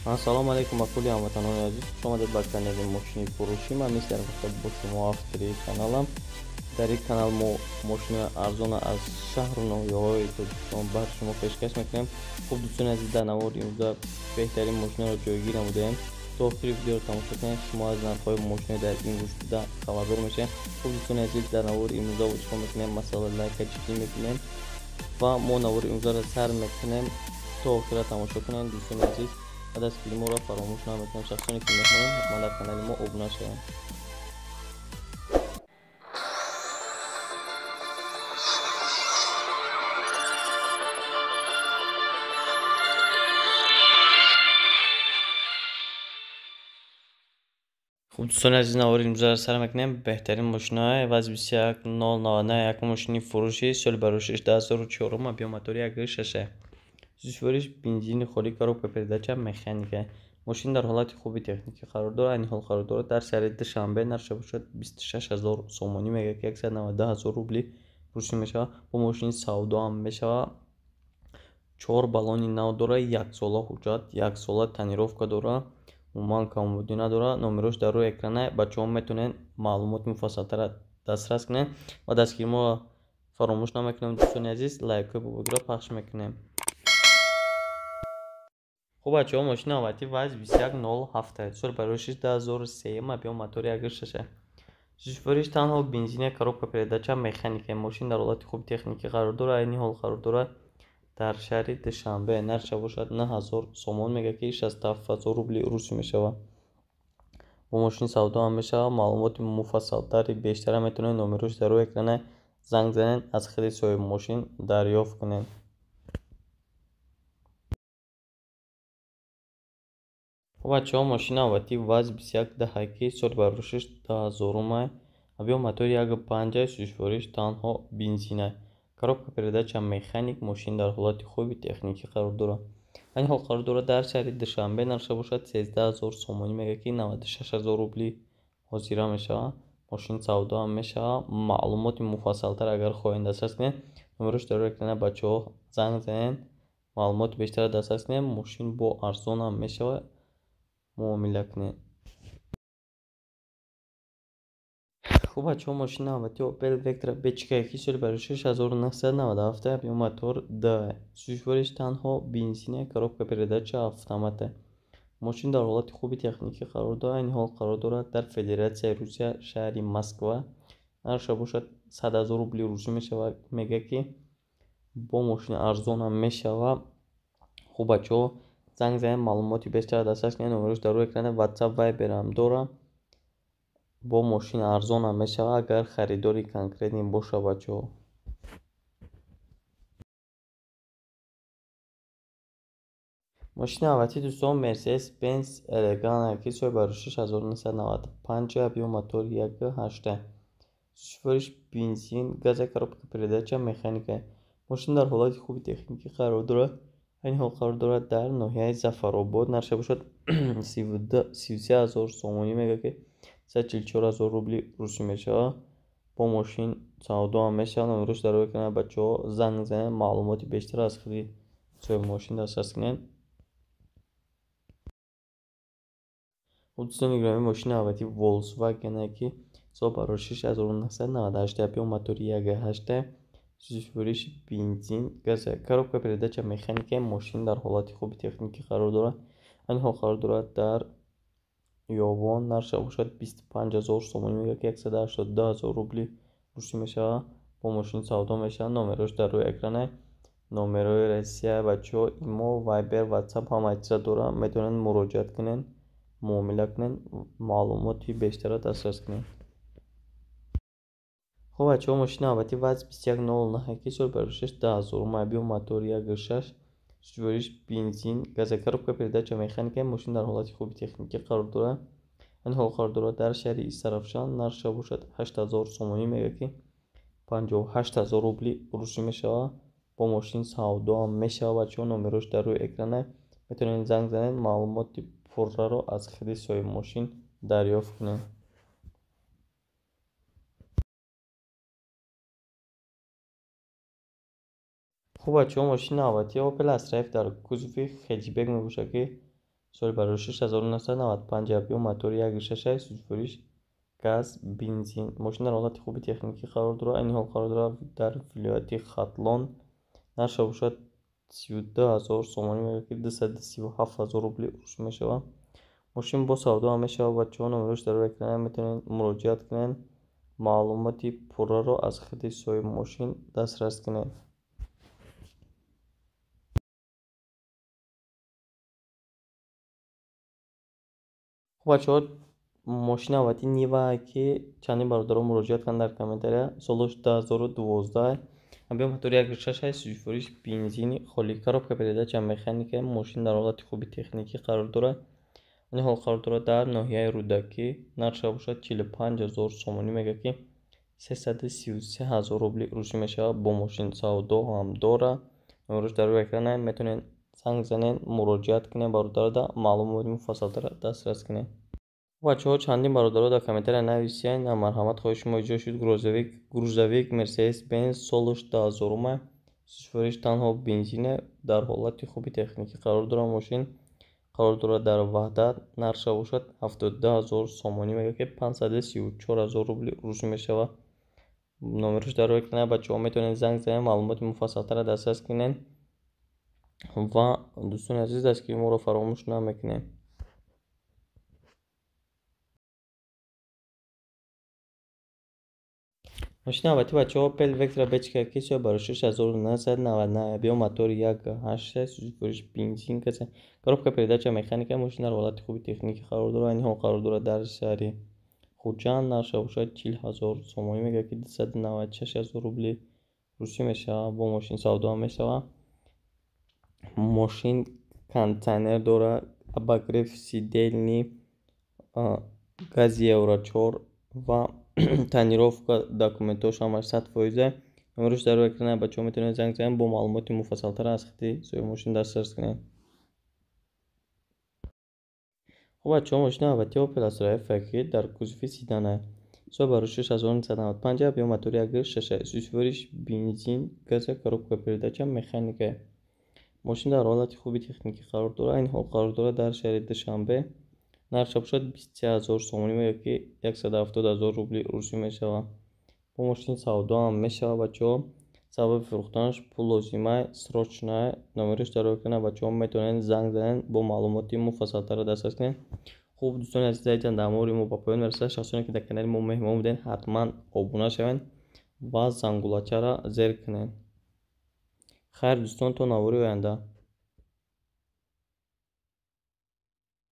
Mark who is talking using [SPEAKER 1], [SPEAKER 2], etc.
[SPEAKER 1] Ассалому алейкум ба кулли ҳамватанони азиз, хуш омадед ба канали мошини фурӯшӣ. Ман мисля гуфта бо шумо автори каналам. дар ин канал мо мошини арзона аз шаҳру ноҳияҳои тоҷикистон бар шумо пешкаш мекунем. хуб дӯстони азиз, дар навори имрӯза беҳтарин мошинаро ҷойгир намудаем. то охири видеоро тамошо кунед, шумо аз нархҳои мошина дар ин вуҷуда хабардор мешавед. хуб дӯстони азиз, дар навори имрӯза чикор мекунем? Масъала лайка ҷиддӣ мекунем ва мо навори имрӯзаро сар мекунем. то охира тамошо кунед дӯстони азиз. بعد از فیلم را فراموش نکنید شخصانی که می‌خواهند حتما در کانال ما ابونه شوند. خب دوستان عزیز، نواری امروز را سر میکنیم. بهترین ماشین‌های واز 21099 یک ماشینی فروشی سال بروشش 2004 ما بیا موتور یک ششه. زیشوارش بنزین خالی коробка передача механика. ماشین در حالت خوبی تکنیکی قرار دارد. این حال قرار دارد در شهر دوشنبه نرخش باشد 26000 سومانی، میگه که 190000 روبلی فروشی میشه. با ماشین سودا هم میشه. 4 балони нав дорад, 1 сола ҳуҷҷат, 1 сола тонировка дорад, умуман камбудӣ надорад. номерош дар рӯи экране. бачаҳо метавонед маълумоти муфассалтара дастрас кунед ва дастгирморо фаромӯш намекунем. дӯстони азиз, лайкҳои бубогиро пахш мекунем. хуб бачаҳо, мошини аввати ваз 2107 сол бароишиш 2003 мобил мотори 1.6. зушвориш танҳо бензине, коробка передача механика. мошин дар ҳолати хуби техникӣ қарор дорад. айни ҳол қарор дорад дар шаҳри душанбе. нархша бошад 9000 сомон, мега ки 67000 рубли русӣ мешавад. бо мошини савдо ҳам мешавад. маълумоти муфассалтари бештара метавонед номерош дар рӯи экране занг занед, аз худи соҳиби мошин дарёфт кунед. бачаҳо, мошини аввати ваз 21 соли бароишиш 2000 авио мотори 1.5 сӯзишвориш танҳо бензина, коробка передача механик. мошин дар ҳолати хуби техникӣ қарор дорад. айни ҳол қарор дорад дар шаҳри душанбе. нархша бошад 13000 сомонӣ, мега ки 96000 рубли ҳозира мешавад. мошин савдо ҳам мешавад. маълумоти муфассалтар агар хоҳед дастрас кунед, номерош дар рӯи экрана бачаҳо занг занед, маълумоти бештара дастрас кунед. мошин бо арзон ҳам мешавад муомила кунед. хуб бачаҳо, мошини аввати Opel Vectra B41 соли бароишиш 1997 авио мотор D. сӯзишвориш танҳо бензине, коробка передача автомате. мошин дар ҳолати хуби техникӣ қарор дорад. айни ҳол қарор дорад дар федератсияи русия, шаҳри москва. нархша бошад 100000 рубли русӣ мешавад, мега ки бо мошини арзон ҳам мешавад. хуб бачаҳо, занг занед, маълумоти бештара дастрас кунед. номерош дар рӯи экране. WhatsApp Viber ҳам дорад. бо мошини арзон ҳам мешавад агар харидори конкретни боша бачаҳо. мошини аввати дӯстон Mercedes Benz Elegant ки соли бароишиш 1995 авио мотори 1.8. сӯзишвориш бензин, газа, коробка передача механика. мошин дар ҳолати хуби техникӣ қарор дорад. айни ҳол қарор дорад дар ноҳияи зафаробод. нархша бошад 33000 сомонӣ, мега ки 144000 рубли русӣ мешавад. бо мошин савдо ҳам мешавад. номерош дар рӯи экрана бачаҳо занг занед, маълумоти бештара аз худи соҳиби мошин дастрас кунед. дӯстони гиромӣ, мошини аввати Volkswagen ки сол бароишиш 1998 авио мотори 1.8. сӯзишвориш бензин, газа, коробка передача механика. мошин дар ҳолати хуби техникӣ қарор дорад. айни ҳол қарор дорад дар ёвон. нархша бошад 25000 сомонӣ, мега ки 182000 рубли русӣ мешавад. бо мошин савдо мешавад. номерош дар рӯи экране. номерои Россия бачаҳо имо, Viber, WhatsApp ҳам айдиса дорад. метавонед муроҷиат кунед, муомила кунед, маълумоти бештара дастрас кунед. хуб бачаҳо, мошини аввати ваз 21002 соли бароишиш 2000 авио мотори 1.6. сӯзишвориш бензин, газа, коробка передача механика. мошин дар ҳолати хуби техникӣ қарор дорад. айни ҳол қарор дорад дар шаҳри Истарафшан. нархша бошад 8000 сомонӣ, мега ки 58000 рубли русӣ мешавад. бо мошин савдо ҳам мешавад бачаҳо. номерош дар рӯи экране. метавонед занг занед, маълумоти пурраро аз худи соҳиби мошин дарёфт кунед. хуб бачаҳо, мошини аввати Opel Astra F дар кузови хеҷбек мебошад ки соли барои 6995 абиё мотори 1.6 сӯзишвориш газ бензин. Мошин дар ҳолати хуби техникӣ қарор дорад. Айни ҳол қарор дорад дар вилояти Хатлон. нархаш бошад 32000 сомонӣ мегӯяд ки 237000 рубли урӯш мешавад. мошин бо савдо ҳам мешавад. бачаҳо номерош дар экран метавонед муроҷиат кунед. маълумоти пурраро аз хати соҳиби мошин дастрас кунед. бачаҳо мошин албатта нивае ки чандин бародарҳо муроҷиат карданд дар комментария. соли 2012 абиё мотори 1.6 сӯзишвориш бензини холӣ. коробка передача механика. мошин дар ҳолати хуби техникӣ қарор дорад. айни ҳол қарор дорад дар ноҳияи рӯдакӣ. нархаш бошад 45000 сомонӣ мегӯяд ки 333000 рубли урӯшӣ мешавад. бо мошин савдо ҳам дорад. номерош дар рӯи экран метавонед занг занед муроҷиат кунед бародарда маълумоти муфассалтара дастрас кунед. бачаҳо чандин бародарҳо дар комментария нависиянд. марҳамат хоҳиши шумо иҷро шуд. грузовик Mercedes Benz соли 2000 сӯзишвориш танҳо бензине. дар ҳолати хуби техникӣ қарор дорад. мошин қарор дорад дар ваҳдат. нархаш бошад 72000 сомонӣ мегӯяд ки 534000 рубли урӯш мешавад. номерош дар рӯи экран. бачаҳо метавонед занг занед маълумоти муфассалтара дастрас кунед ва дӯстони азиз дастгирии моро фаромӯш намекунед. мошини албатта бачаҳо Opel Vectra B4 соли барои 6999 абиё мотори 1.8 сӯзишвориш бензин каса. коробка передача механика. мошин дар ҳолати хуби техникӣ қарор дорад. айни ҳол қарор дорад дар шаҳри хуҷанд. нархаш бошад 40000 сомонӣ мегӯяд ки 296000 рубли урӯшӣ мешавад. бо мошин савдо ҳам мешавад. мошин контейнер дорад. обогрев сидений, гази евро 4 ва тонировка документош ҳамаш 100%. номерош дар рӯи экран. бачаҳо метавонед занг занед бо маълумоти муфассалтара аз хати соҳиби мошин дастрас кунед. бачаҳо мошини албатта Opel Astra F1 дар кузуфи седан аст. соли барои 6995 абиё мотори 1.6 сӯзишвориш бензин газа. коробка передача механика. мошин дар ҳолати хуби техникӣ қарор дорад. айни ҳол қарор дорад дар шаҳри душанбе. нархаш бошад 23000 сомонӣ мегӯяд ки 170000 рубли урӯшӣ мешавад. бо мошин савдо ҳам мешавад. бачаҳо сабаби фурӯхтанаш пул лозимае срочное. номерош дар рӯи экран. бачаҳо метавонед занг занед бо маълумоти муфассалтара дастрас кунед. хуб дӯстони азиз, дар мавори мо ба поён мерасад. шахсоне ки дар канали мо меҳмон будед ҳатман обуна шавед ва зангулачаро зер кунед. хайр дӯстон, то навори оянда.